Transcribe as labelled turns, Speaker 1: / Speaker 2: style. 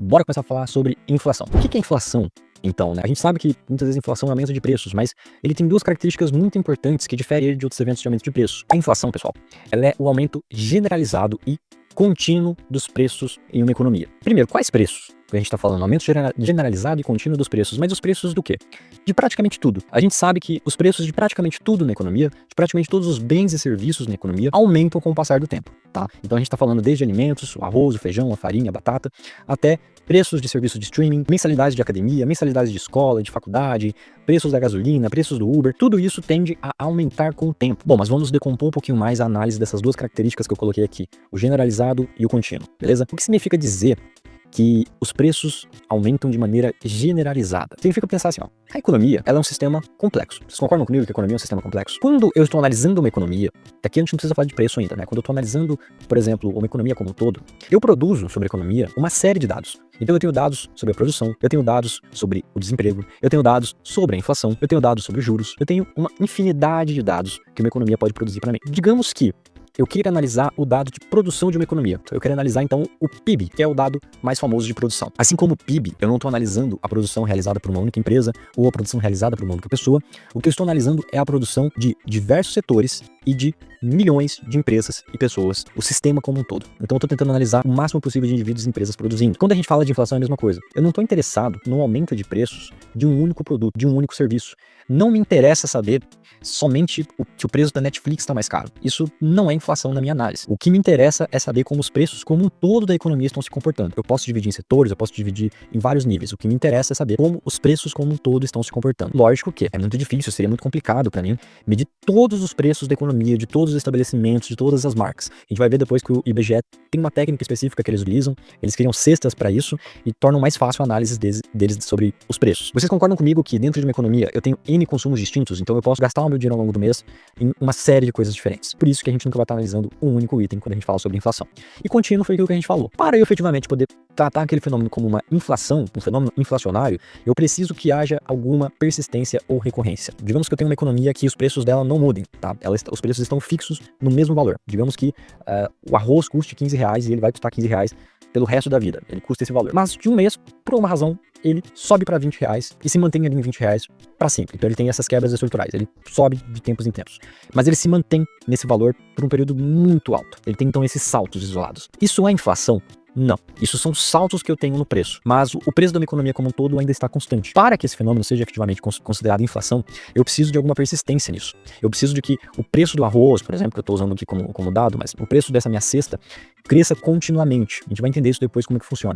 Speaker 1: Bora começar a falar sobre inflação. O que é inflação? Então, né? A gente sabe que muitas vezes a inflação é aumento de preços, mas ele tem duas características muito importantes que diferem ele de outros eventos de aumento de preços. A inflação, pessoal, ela é o aumento generalizado e contínuo dos preços em uma economia. Primeiro, quais preços? A gente está falando aumento generalizado e contínuo dos preços, mas os preços do quê? De praticamente tudo. A gente sabe que os preços de praticamente tudo na economia, de praticamente todos os bens e serviços na economia, aumentam com o passar do tempo, tá? Então a gente está falando desde alimentos, o arroz, o feijão, a farinha, a batata, até preços de serviço de streaming, mensalidades de academia, mensalidades de escola, de faculdade, preços da gasolina, preços do Uber, tudo isso tende a aumentar com o tempo. Bom, mas vamos decompor um pouquinho mais a análise dessas duas características que eu coloquei aqui, o generalizado e o contínuo, beleza? O que significa dizer que os preços aumentam de maneira generalizada? Significa pensar assim, ó, a economia, ela é um sistema complexo. Vocês concordam comigo que a economia é um sistema complexo? Quando eu estou analisando uma economia, daqui a gente não precisa falar de preço ainda, né? Quando eu estou analisando, por exemplo, uma economia como um todo, eu produzo sobre a economia uma série de dados. Então eu tenho dados sobre a produção, eu tenho dados sobre o desemprego, eu tenho dados sobre a inflação, eu tenho dados sobre os juros, eu tenho uma infinidade de dados que uma economia pode produzir para mim. Digamos que eu queira analisar o dado de produção de uma economia. Eu quero analisar, então, o PIB, que é o dado mais famoso de produção. Assim como o PIB, eu não estou analisando a produção realizada por uma única empresa ou a produção realizada por uma única pessoa. O que eu estou analisando é a produção de diversos setores e de milhões de empresas e pessoas, o sistema como um todo. Então eu estou tentando analisar o máximo possível de indivíduos e empresas produzindo. Quando a gente fala de inflação é a mesma coisa. Eu não estou interessado no aumento de preços de um único produto, de um único serviço. Não me interessa saber somente que o preço da Netflix está mais caro. Isso não é inflação na minha análise. O que me interessa é saber como os preços como um todo da economia estão se comportando. Eu posso dividir em setores, eu posso dividir em vários níveis. O que me interessa é saber como os preços como um todo estão se comportando. Lógico que é muito difícil, seria muito complicado para mim medir todos os preços da economia, de todos os estabelecimentos, de todas as marcas. A gente vai ver depois que o IBGE tem uma técnica específica que eles utilizam, eles criam cestas para isso e tornam mais fácil a análise deles sobre os preços. Vocês concordam comigo que dentro de uma economia eu tenho N consumos distintos, então eu posso gastar o meu dinheiro ao longo do mês em uma série de coisas diferentes. Por isso que a gente nunca vai estar analisando um único item quando a gente fala sobre inflação. E contínuo foi aquilo que a gente falou. Para eu efetivamente poder tratar aquele fenômeno como uma inflação, um fenômeno inflacionário, eu preciso que haja alguma persistência ou recorrência. Digamos que eu tenho uma economia que os preços dela não mudem, tá? Os preços estão fixos no mesmo valor. Digamos que o arroz custe R$15 e ele vai custar R$15 pelo resto da vida. Ele custa esse valor. Mas de um mês, por uma razão, ele sobe para R$20 e se mantém ali em R$20 para sempre. Então ele tem essas quebras estruturais. Ele sobe de tempos em tempos. Mas ele se mantém nesse valor por um período muito alto. Ele tem então esses saltos isolados. Isso é inflação? Não. Isso são saltos que eu tenho no preço. Mas o preço da minha economia como um todo ainda está constante. Para que esse fenômeno seja efetivamente considerado inflação, eu preciso de alguma persistência nisso. Eu preciso de que o preço do arroz, por exemplo, que eu estou usando aqui como dado, mas o preço dessa minha cesta cresça continuamente. A gente vai entender isso depois como é que funciona.